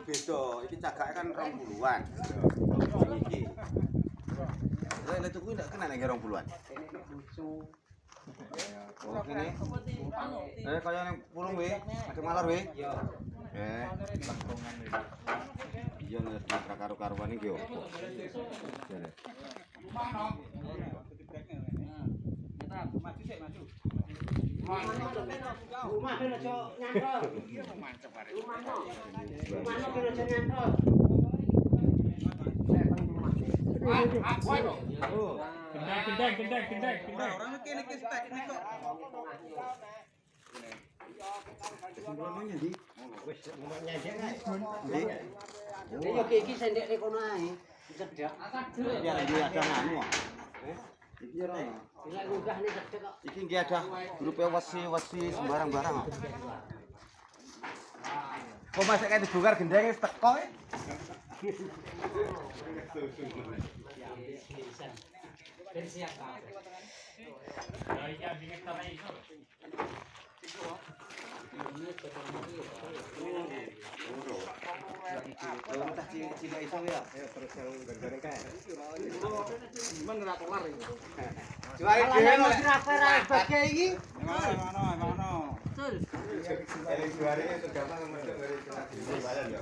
beda. Iki cagake kan 20-an. Iki. Lah tuku ndak kena nek 20-an. Oh, kene. Kaya ning pulung we, ada malar we. Iya. Iya nek karo-karuan iki opo. Maju sik, maju. Rumah aja nyantol. Mantep arek. Rumah aja nyantol. Gendeng. Orang iki stek iki kok. Ngomongnya ndi? Wis ngomongnya aja kae. Ndi? Yo iki sendek nek kono ae. Cedhak. Biar dia ada anu. Iki ora. Bila unggah nih cedhak kok. Iki nggih ada grupe wesi sembarang-barang kok. Kok masih kayak dibongkar gendenge teko e. Siap. Ya dingin ta iso. Tak cilik iso ya. Terus yang gareng kae. Men ora kelar iki. Jual dhewe lho ora bagi iki. Ngono. Betul. Eling juare itu gampang medhek dari balan ya.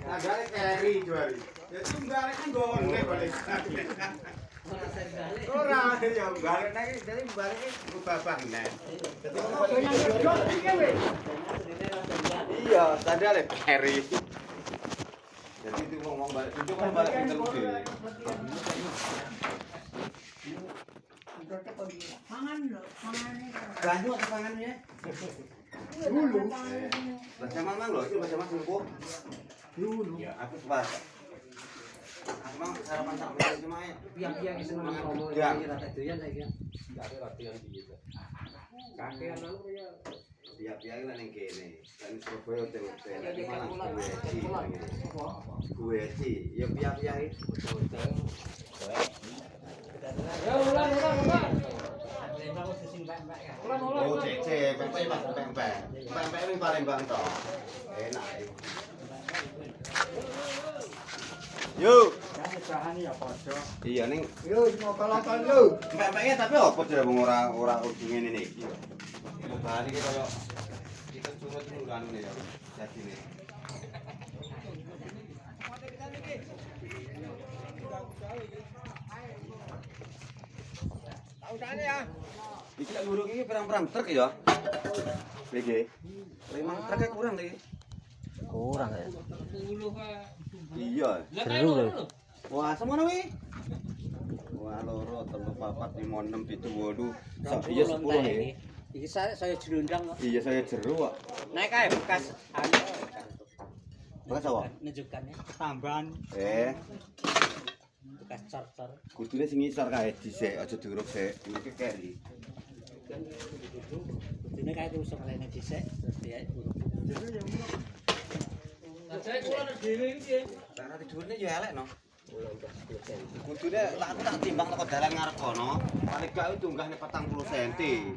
Agare keri juari. Ya tunggale kan gone balik. Ora ya balik nek dadi balik babah nek. Iya, sandale keri. Jadi itu ngomong balik itu kan balik pinter dhewe. Mangan lho, mangane. Banyu atau mangannya? Dulu. Bahasa Mamang lho, itu bahasa Mas Lupo. Dulu. Ya, aku sepakat. Emang sarapan sak menit cuma piang-piang seneng ngomong iki rada doyan saiki. Enggak ada latihan gitu. Kakean anu ya. Piang-piang ning kene. Kan Surabaya hotel-hotel. Gue sih, ya piang-piang itu hotel. Ya ulang. Oh, cece, pempek Mas, pempek. Pempek ini Palembang toh. Enak iki. Yo. Bahan ya padha. Iya ning yo ngokol-ngokol lho. Pempeknya tapi opo jare wong ora urung ngene iki. Bahan iki koyo kita curut ngurane ya. Jadine. Tausane ya. Iki lek luruk iki perang-perang truk ya. Iki. Memang truknya kurang iki. Kurang ya. 10 ka. Iya. Seru lho. Wah, semono wi. Wah, loro, telu, papat, 5, 6, 7, 8. Sak iya 10 nggih. Iki saya jerundang kok. Iya, saya jeru kok. Naik kae bekas anu. Bekas apa? Nunjukkannya. Tambahan. Bekas cor-cor. Kudune sing ngisor kae dhisik, aja diuruk sik. Iki keri. Kudune kae tusuk rene dhisik, terus dia uruk. Saya kula nek dhewe iki. Lah tidurne yo elek no. Kudune lak aku tak timbang teko dalan ngarep kono. Paling gak tunggahne 40 cm.